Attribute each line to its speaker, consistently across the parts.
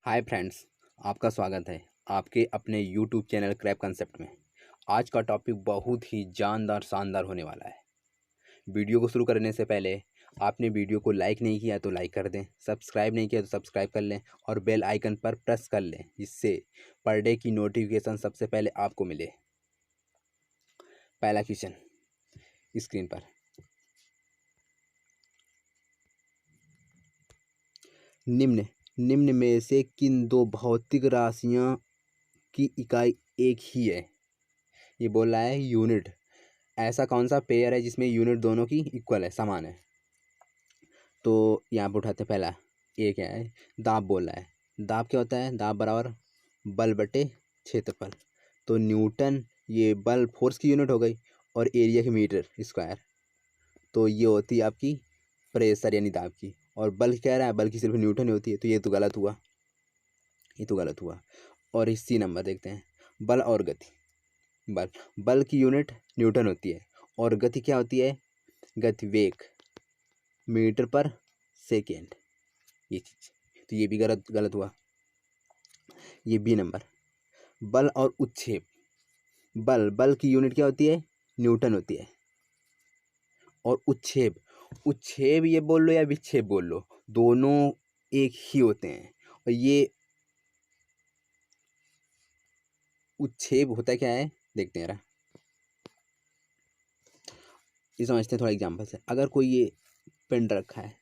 Speaker 1: Hi friends, आपका स्वागत है आपके अपने यूट्यूब चैनल क्रैप कंसेप्ट में। आज का टॉपिक बहुत ही जानदार शानदार होने वाला है। वीडियो को शुरू करने से पहले आपने वीडियो को लाइक नहीं किया तो लाइक कर दें, सब्सक्राइब नहीं किया तो सब्सक्राइब कर लें और बेल आइकन पर प्रेस कर लें, जिससे पर डे की नोटिफिकेशन सबसे पहले आपको मिले। पहला क्वेश्चन स्क्रीन पर। निम्न में से किन दो भौतिक राशियों की इकाई एक ही है? ये बोल रहा है यूनिट। ऐसा कौन सा पेयर है जिसमें यूनिट दोनों की इक्वल है, समान है? तो यहाँ पर उठाते पहला ये क्या है, दाब बोल रहा है। दाब क्या होता है? दाब बराबर बल बटे क्षेत्रफल। तो न्यूटन ये बल फोर्स की यूनिट हो गई और एरिया की मीटर स्क्वायर। तो ये होती है आपकी प्रेशर यानी दाब की, और बल कह रहा है बल की सिर्फ न्यूटन ही होती है, तो ये तो गलत हुआ, ये तो गलत हुआ। और इसी नंबर देखते हैं, बल और गति। बल की यूनिट न्यूटन होती है और गति क्या होती है? गति वेग मीटर पर सेकेंड, ये चीज। तो ये भी गलत हुआ। ये बी नंबर, बल और उत्क्षेप। बल की यूनिट क्या होती है? न्यूटन होती है। और उत्क्षेप, उत्क्षेप ये बोल लो या विक्षेप बोल लो, दोनों एक ही होते हैं। और ये उत्क्षेप होता क्या है देखते हैं। ये समझते हैं थोड़ा एग्जाम्पल से। अगर कोई ये पिंड रखा है,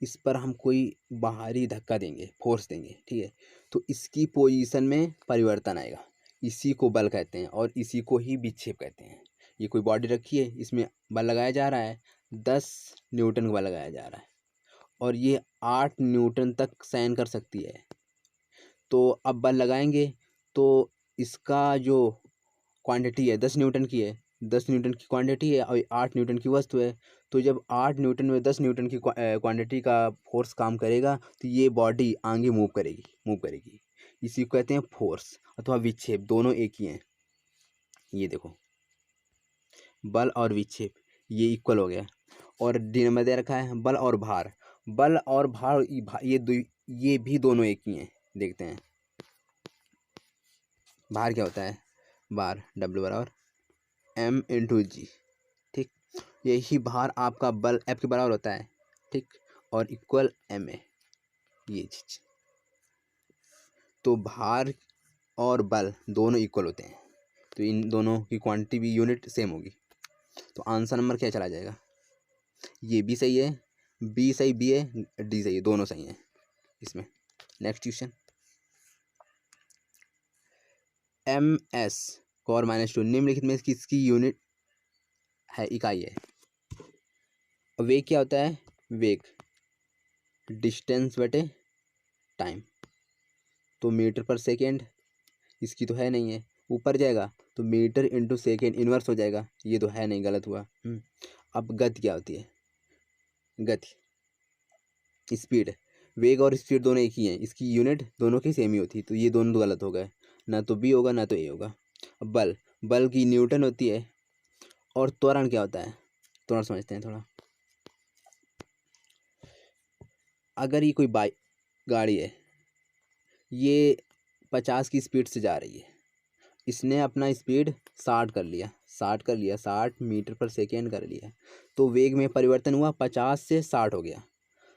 Speaker 1: इस पर हम कोई बाहरी धक्का देंगे, फोर्स देंगे, ठीक है, तो इसकी पोजीशन में परिवर्तन आएगा। इसी को बल कहते हैं और इसी को ही विक्षेप कहते हैं। ये कोई बॉडी रखी है, इसमें बल लगाया जा रहा है, 10 न्यूटन का बल लगाया जा रहा है और ये 8 न्यूटन तक सहन कर सकती है। तो अब बल लगाएंगे तो इसका जो क्वांटिटी है 10 न्यूटन की है, 10 न्यूटन की क्वांटिटी है और 8 न्यूटन की वस्तु है। तो जब 8 न्यूटन में 10 न्यूटन की क्वांटिटी का फोर्स काम करेगा तो ये बॉडी आगे मूव करेगी। इसी को कहते हैं फोर्स अथवा विक्षेप, दोनों एक ही हैं। ये देखो, बल और विक्षेप ये इक्वल हो गया। और डी नंबर दे रखा है बल और भार। बल और भार ये भी दोनों एक ही हैं। देखते हैं भार क्या होता है। भार W बराबर M/G, ठीक। यही भार आपका बल F के बराबर होता है, ठीक, और इक्वल MA, ये चीज। तो भार और बल दोनों इक्वल होते हैं, तो इन दोनों की क्वांटिटी भी यूनिट सेम होगी। तो आंसर नंबर क्या चला जाएगा? ये भी सही है, बी सही, बी है, डी सही है, दोनों सही हैं इसमें। नेक्स्ट क्वेश्चन, MS कोर -2 निम्नलिखित में किसकी यूनिट है, इकाई है? वेग क्या होता है? वेग डिस्टेंस बटे टाइम। तो मीटर पर सेकेंड, इसकी तो है नहीं है, ऊपर जाएगा तो मीटर इंटू सेकेंड इन्वर्स हो जाएगा, ये तो है नहीं, गलत हुआ। अब गति क्या होती है? गति स्पीड। वेग और स्पीड दोनों एक ही हैं, इसकी यूनिट दोनों की सेम ही होती है, तो ये दोनों तो गलत हो गए, ना तो बी होगा ना तो ए होगा। अब बल की न्यूटन होती है। और त्वरण क्या होता है? त्वरण समझते हैं थोड़ा। अगर ये कोई बाइक गाड़ी है, ये 50 की स्पीड से जा रही है, इसने अपना स्पीड 60 कर लिया, 60 मीटर पर सेकेंड कर लिया, तो वेग में परिवर्तन हुआ, 50 से 60 हो गया।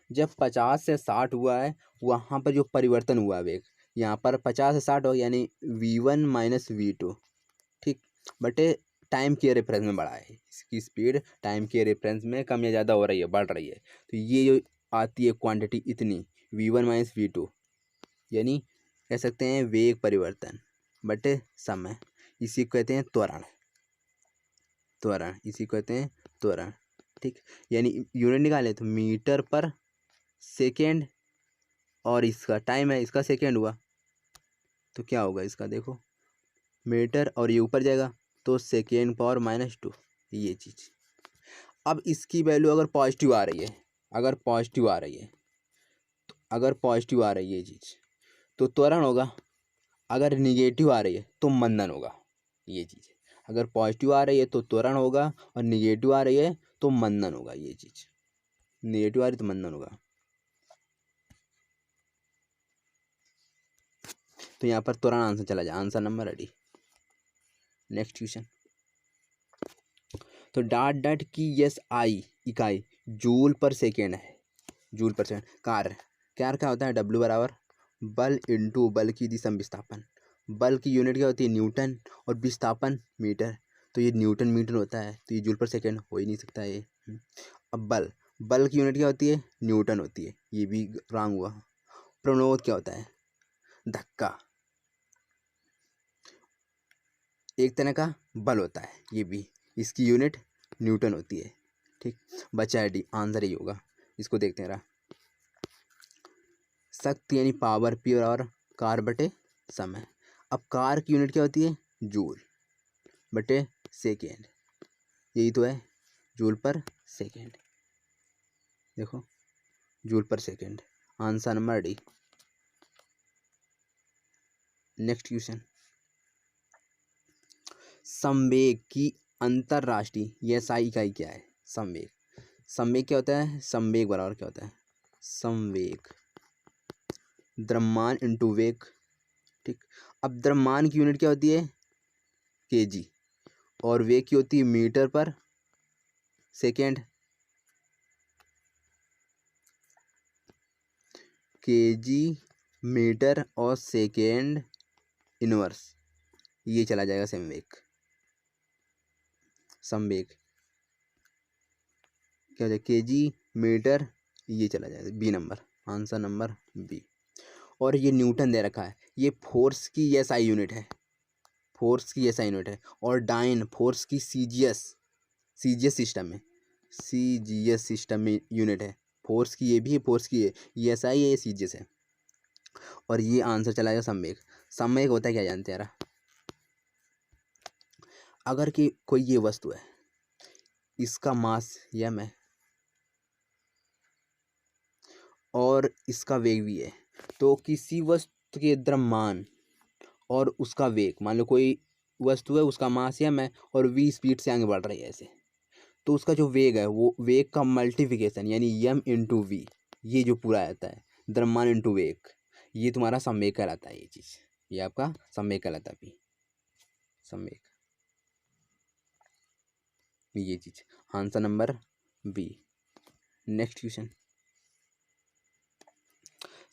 Speaker 1: जब 50 से 60 हुआ है, वहाँ पर जो परिवर्तन हुआ वेग, यहाँ पर 50 से 60 हो, यानी V1 - V2, ठीक, बटे टाइम के रेफरेंस में बढ़ा है। इसकी स्पीड टाइम के रेफरेंस में कम या ज़्यादा हो रही है, बढ़ रही है। तो ये जो आती है क्वांटिटी इतनी, V1 - V2, यानी कह सकते हैं वेग परिवर्तन बटे समय, इसी को कहते हैं त्वरण। इसी को कहते हैं त्वरण, ठीक। यानी यूनिट निकाले तो मीटर पर सेकेंड, और इसका टाइम है, इसका सेकेंड हुआ, तो क्या होगा इसका? देखो, मीटर और ये ऊपर जाएगा तो सेकेंड पावर -2, ये चीज़। अब इसकी वैल्यू अगर पॉजिटिव आ रही है, ये चीज़, तो त्वरण होगा। अगर निगेटिव आ रही है तो मंदन होगा, ये चीज़। अगर पॉजिटिव आ रही है तो त्वरण होगा और निगेटिव आ रही है तो मंदन होगा, ये चीज़। निगेटिव आ रही तो मंदन होगा। तो यहाँ पर तुरंत आंसर चला जाए, answer number ready. Next question. तो डाट डाट की यस आई इकाई जूल पर सेकेंड है, जूल पर सेकेंड। कार्य क्या होता है, डब्ल्यू बराबर बल इंटू बल की दिशा विस्थापन। बल की यूनिट क्या होती है, न्यूटन, और विस्थापन मीटर। तो ये न्यूटन मीटर होता है, तो ये जूल पर सेकेंड हो ही नहीं सकता ये। अब बल की यूनिट क्या होती है, न्यूटन होती है, ये भी रॉन्ग हुआ। प्रणोद क्या होता है, धक्का, एक तरह का बल होता है, ये भी इसकी यूनिट न्यूटन होती है। ठीक, बचा है डी, आंसर ही होगा। इसको देखते हैं रहा। शक्ति यानी पावर, पी और कार बटे समय। अब कार की यूनिट क्या होती है, जूल बटे सेकेंड, यही तो है, जूल पर सेकेंड। देखो, जूल पर second, answer number D. Next question. संवेग की अंतरराष्ट्रीय एसआई इकाई क्या है, संवेग। संवेग क्या होता है, संवेग बराबर क्या होता है, संवेग द्रव्यमान इंटू वेग। ठीक, अब द्रव्यमान की यूनिट क्या होती है, केजी, और वेग की होती है मीटर पर सेकेंड। केजी, मीटर और सेकेंड इनवर्स, ये चला जाएगा संवेग। संवेग क्या हो जाएगा, केजी, मीटर, ये चला जाएगा b number, answer number b. और ये न्यूटन दे रखा है, ये फोर्स की एसआई यूनिट है, फोर्स की एसआई यूनिट है। और डाइन फोर्स की सीजीएस सिस्टम में, सीजीएस सिस्टम में यूनिट है। फोर्स की ये भी है, फोर्स की ये एसआई है, ये सीजीएस है। और ये आंसर चला जाएगा संवेग। संवेग होता है क्या जानते हैं यार, अगर कि कोई ये वस्तु है, इसका मास m है और इसका वेग भी है, तो किसी वस्तु के द्रव्यमान और उसका वेग, मान लो कोई वस्तु है, उसका मास m है और v स्पीड से आगे बढ़ रही है ऐसे, तो उसका जो वेग है वो वेग का मल्टीप्लिकेशन यानी m इंटू वी, ये जो पूरा आता है द्रव्यमान इंटू वेग, ये तुम्हारा संवेग कहलाता है। ये चीज़, ये आपका संवेग कहलाता है, भी संवेग, ये चीज़, answer number B. Next question.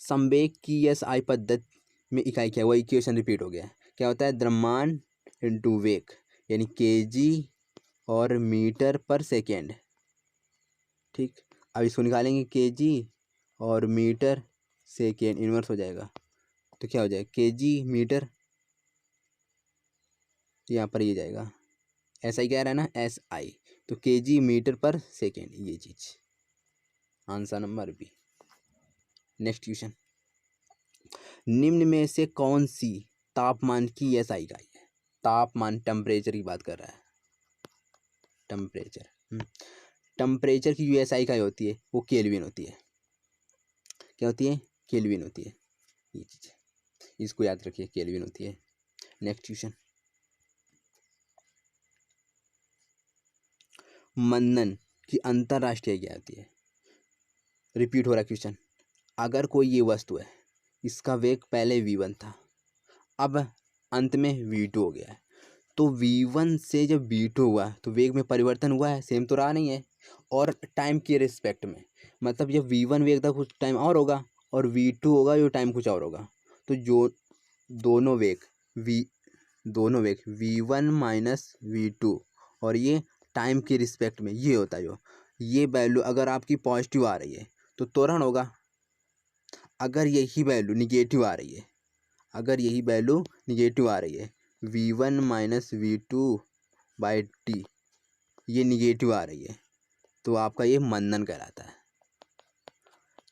Speaker 1: संवेग की एसआई पद्धति में इकाई क्या है, वही क्वेश्चन रिपीट हो गया है। क्या होता है, द्रव्यमान इंटू वेग यानी केजी और मीटर पर सेकेंड। ठीक, अब इसको निकालेंगे, केजी और मीटर सेकेंड इनवर्स हो जाएगा, तो क्या हो जाएगा, केजी मीटर, यहाँ पर ये जाएगा ऐसा ही कह रहा है ना, एस आई, तो केजी मीटर पर सेकेंड, ये चीज़, answer number B. Next question. निम्न में से कौन सी तापमान की एसआई इकाई है, तापमान टेम्परेचर की बात कर रहा है, टेम्परेचर। टेम्परेचर की जो एसआई इकाई होती है वो केल्विन होती है, क्या होती है, केल्विन होती है, ये चीज़, इसको याद रखिए, केल्विन होती है। Next question. मंदन की अंतरराष्ट्रीय क्या होती है, रिपीट हो रहा है क्वेश्चन। अगर कोई ये वस्तु है, इसका वेग पहले v1 था, अब अंत में v2 हो गया है, तो v1 से जब v2 हुआ तो वेग में परिवर्तन हुआ है, सेम तो रहा नहीं है, और टाइम के रिस्पेक्ट में, मतलब जब v1 वेग था कुछ टाइम और होगा, और v2 होगा जो टाइम कुछ और होगा, तो जो दोनों वेग v1 माइनस v2 और ये टाइम के रिस्पेक्ट में ये होता है, जो ये वैल्यू अगर आपकी पॉजिटिव आ रही है तो त्वरण होगा, अगर यही वैल्यू निगेटिव आ रही है, अगर यही वैल्यू निगेटिव आ रही है, v1 minus v2 by T, ये निगेटिव आ रही है, तो आपका ये मंदन कहलाता है।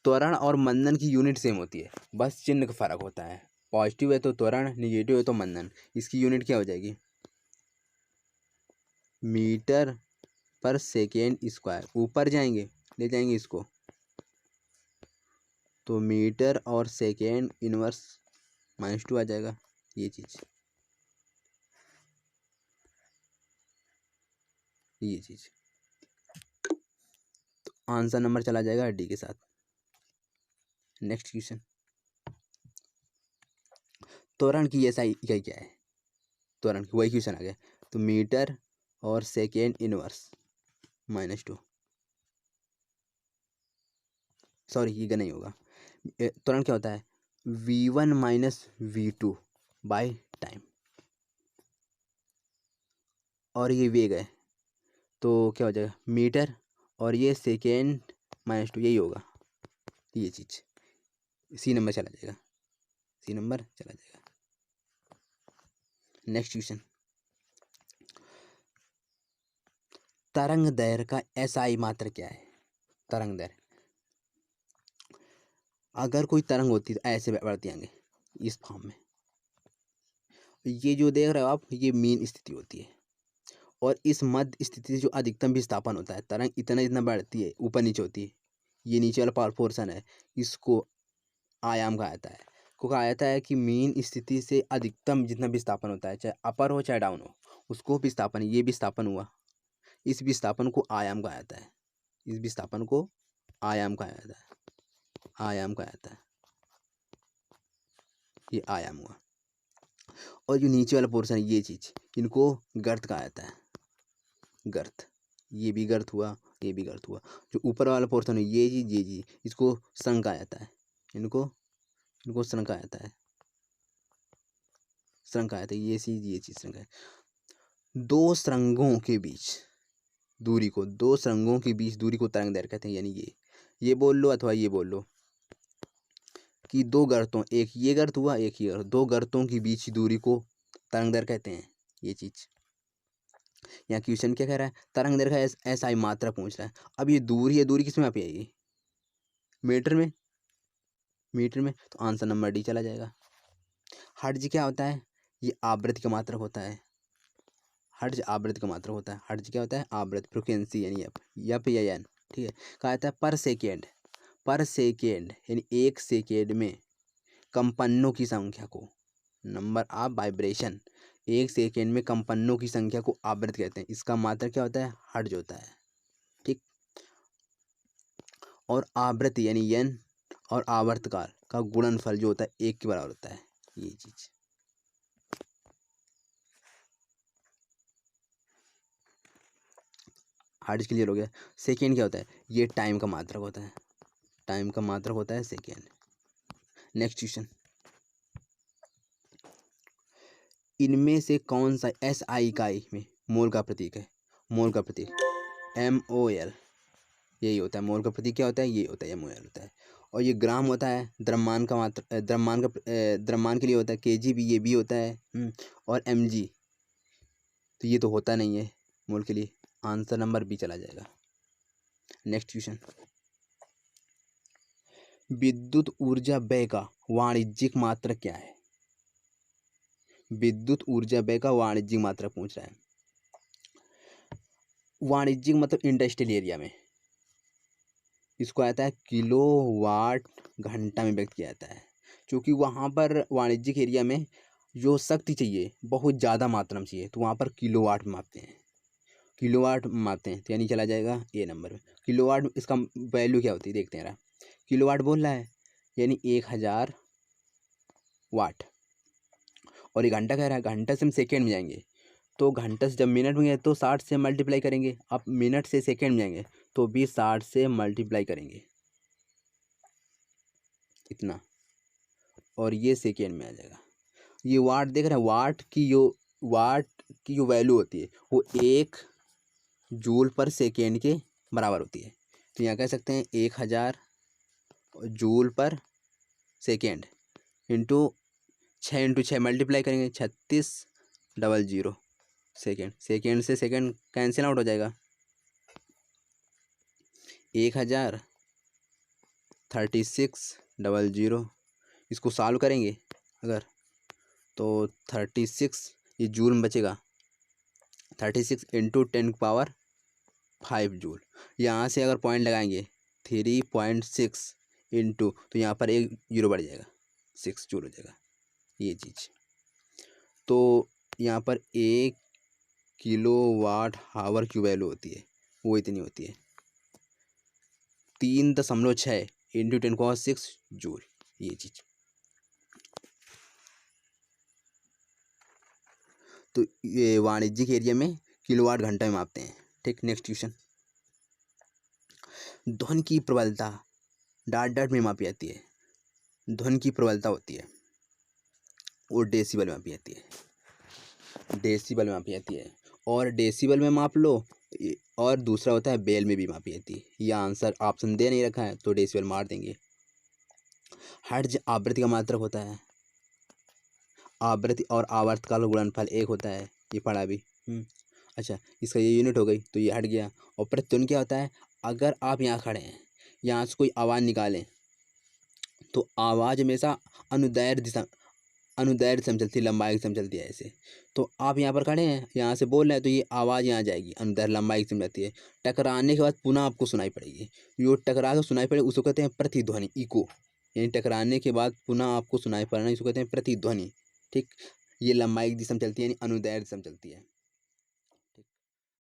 Speaker 1: त्वरण और मंदन की यूनिट सेम होती है, बस चिन्ह का फर्क होता है, पॉजिटिव है तो त्वरण, निगेटिव है तो मंदन। इसकी यूनिट क्या हो जाएगी, मीटर पर सेकेंड स्क्वायर, ऊपर जाएंगे ले जाएंगे इसको, तो मीटर और सेकेंड इनवर्स -2 आ जाएगा, ये चीज़, ये चीज़, तो आंसर नंबर चला जाएगा डी के साथ। Next question. त्वरण की SI इकाई क्या है? त्वरण की वही क्वेश्चन आ गया। तो मीटर और सेकेंड इनवर्स -2, सॉरी ये नहीं होगा। त्वरण क्या होता है? V1 - V2 बाय टाइम, और ये वेग है तो क्या हो जाएगा? मीटर और ये सेकेंड -2, यही होगा ये चीज़। C नंबर चला जाएगा, C नंबर चला जाएगा। नेक्स्ट क्वेश्चन, तरंग दैर्घ्य का SI मात्रा क्या है? तरंग दैर्घ्य, अगर कोई तरंग होती तो ऐसे बढ़ती आएंगे इस फॉर्म में। ये जो देख रहे हो आप, ये मीन स्थिति होती है, और इस मध्य स्थिति से जो अधिकतम विस्थापन होता है, तरंग इतना इतना बढ़ती है, ऊपर नीचे होती है, ये नीचे वाला पावर पोर्शन है, इसको आयाम कहा जाता है। को कहा जाता है कि मीन स्थिति से अधिकतम जितना विस्थापन होता है, चाहे अपर हो चाहे डाउन हो, उसको विस्थापन, ये विस्थापन हुआ, इस विस्थापन को आयाम कहा जाता है। इस विस्थापन को आयाम कहा जाता है, आयाम कहा जाता है, ये आयाम हुआ। और जो नीचे वाला पोर्शन है, ये चीज़, इनको गर्त कहा जाता है, गर्त। ये भी गर्त हुआ, ये भी गर्त हुआ। जो ऊपर वाला पोर्शन है, ये चीज़, ये चीज़, इसको संघ कहा जाता है, इनको इनको संघ कहा जाता है, संघ कहा जाता है। ये चीज़ संघ है। दो सुरंगों के बीच दूरी को, दो सुरंगों के बीच दूरी को तरंग दैर्घ्य कहते हैं। यानी ये बोल लो अथवा ये बोल लो कि दो गर्तों, एक ये गर्त हुआ, एक ये गर्त, दो गर्तों के बीच की दूरी को तरंग दैर्घ्य कहते हैं। ये चीज़ यहाँ क्वेश्चन क्या कह रहा है? तरंग दैर्घ्य SI मात्रा पूछ रहा है। अब ये दूरी है, दूरी किस में आप आएगी? मीटर में, मीटर में, तो आंसर नंबर D चला जाएगा। हर्ट्ज क्या होता है? ये आवृत्ति का मात्रक होता है। हर्ट्ज आवृत्ति का मात्रक होता है। हर्ट्ज क्या होता है? आवृत्ति, फ्रिक्वेंसी, यानी एफ या एन, ठीक है। कहा जाता है पर सेकेंड, पर सेकेंड यानी एक सेकेंड में कंपनों की संख्या को, नंबर ऑफ वाइब्रेशन, एक सेकेंड में कंपनों की संख्या को आवृत्ति कहते हैं। इसका मात्रक क्या होता है? हर्ट्ज होता है, ठीक। और आवृत्ति यानी एन और आवर्तकाल का गुणनफल जो होता है 1 के बराबर होता है। ये चीज हर्ट्ज क्लियर हो गया। सेकेंड क्या होता है? ये टाइम का मात्रक होता है, टाइम का मात्रक होता है सेकेंड। नेक्स्ट क्वेश्चन, इनमें से कौन सा SI इकाई में मोल का प्रतीक है? मोल का प्रतीक MOL, यही होता है। मोल का प्रतीक क्या होता है? ये होता है, MOL होता है। और ये ग्राम होता है, द्रव्यमान का मात्रा, द्रव्यमान के लिए होता है। KG भी, ये भी होता है। और MG, तो ये तो होता नहीं है मोल के लिए। आंसर नंबर B चला जाएगा। नेक्स्ट क्वेश्चन, विद्युत ऊर्जा व्यय का वाणिज्यिक मात्रक क्या है? विद्युत ऊर्जा व्यय का वाणिज्यिक मात्रक पूछ रहा है। वाणिज्यिक मतलब इंडस्ट्रियल एरिया में इसको आता है किलोवाट घंटा में व्यक्त किया जाता है, क्योंकि वहाँ पर वाणिज्यिक एरिया में जो शक्ति चाहिए बहुत ज़्यादा मात्रा में चाहिए, तो वहाँ पर किलोवाट में मापते हैं, किलोवाट में मापते हैं। तो यानी चला जाएगा A नंबर में। किलोवाट, इसका वैल्यू क्या होती है देखते हैं। किलोवाट बोल रहा है यानी 1000 वाट, और ये घंटा कह रहा है, घंटा से हम सेकेंड में जाएंगे, तो घंटा से जब मिनट में गए तो 60 से मल्टीप्लाई करेंगे। अब मिनट से सेकेंड में जाएंगे तो भी 60 से मल्टीप्लाई करेंगे, इतना, और ये सेकेंड में आ जाएगा। ये वाट देख रहे हैं, वाट की जो वैल्यू होती है वो 1 जूल पर सेकेंड के बराबर होती है। तो यहाँ कह सकते हैं 1000 जूल पर सेकेंड इंटू 6 मल्टीप्लाई करेंगे 3600 सेकेंड। सेकेंड से सेकेंड कैंसिल आउट हो जाएगा। 103600, इसको सॉल्व करेंगे अगर, तो 36, ये जूल में बचेगा, 36 इंटू 10⁵ जूल। यहाँ से अगर पॉइंट लगाएंगे 3.6 इंटू, तो यहाँ पर एक जीरो बढ़ जाएगा, 6 जूल हो जाएगा ये चीज़। तो यहाँ पर 1 किलोवाट हावर की वैल्यू होती है, वो इतनी होती है 3.6 इंटू 10⁶ जूल, ये चीज़। तो ये वाणिज्यिक एरिया में किलोवाट घंटा में मापते हैं। ठीक, नेक्स्ट क्वेश्चन। ध्वनि की प्रबलता डॉट डॉट में मापी जाती है। ध्वनि की प्रबलता होती है वो डेसिबल में मापी जाती है। डेसिबल में मापी जाती है, और डेसिबल में माप लो, और दूसरा होता है बेल में भी मापी जाती है। यह आंसर ऑप्शन दे नहीं रखा है तो डेसिबल मार देंगे। हर्ट्ज आवृत्ति का मात्रक होता है। आवृत्ति और आवर्त का गुणनफल 1 होता है, ये पढ़ा भी। अच्छा, इसका ये यूनिट हो गई तो ये हट गया। और प्रतिध्वनि क्या होता है? अगर आप यहाँ खड़े हैं, यहाँ से कोई आवाज़ निकालें तो आवाज़ हमेशा अनुदैर्ध्य दिशा में चलती है, लंबाई की दिशा में चलती है ऐसे। तो आप यहाँ पर खड़े हैं, यहाँ से बोल रहे हैं तो ये आवाज़ यहाँ जाएगी, अनुदैर्ध्य लंबाई की दिशा में जाती है। टकराने के बाद पुनः आपको सुनाई पड़ेगी। जो टकरा कर सुनाई पड़े उसको कहते हैं प्रतिध्वनि, इको। यानी टकराने के बाद पुनः आपको सुनाई पड़ना इसको कहते हैं प्रतिध्वनि। ठीक, ये लंबाई की दिशा में चलती है, यानी अनुदैर्ध्य दिशा में चलती है।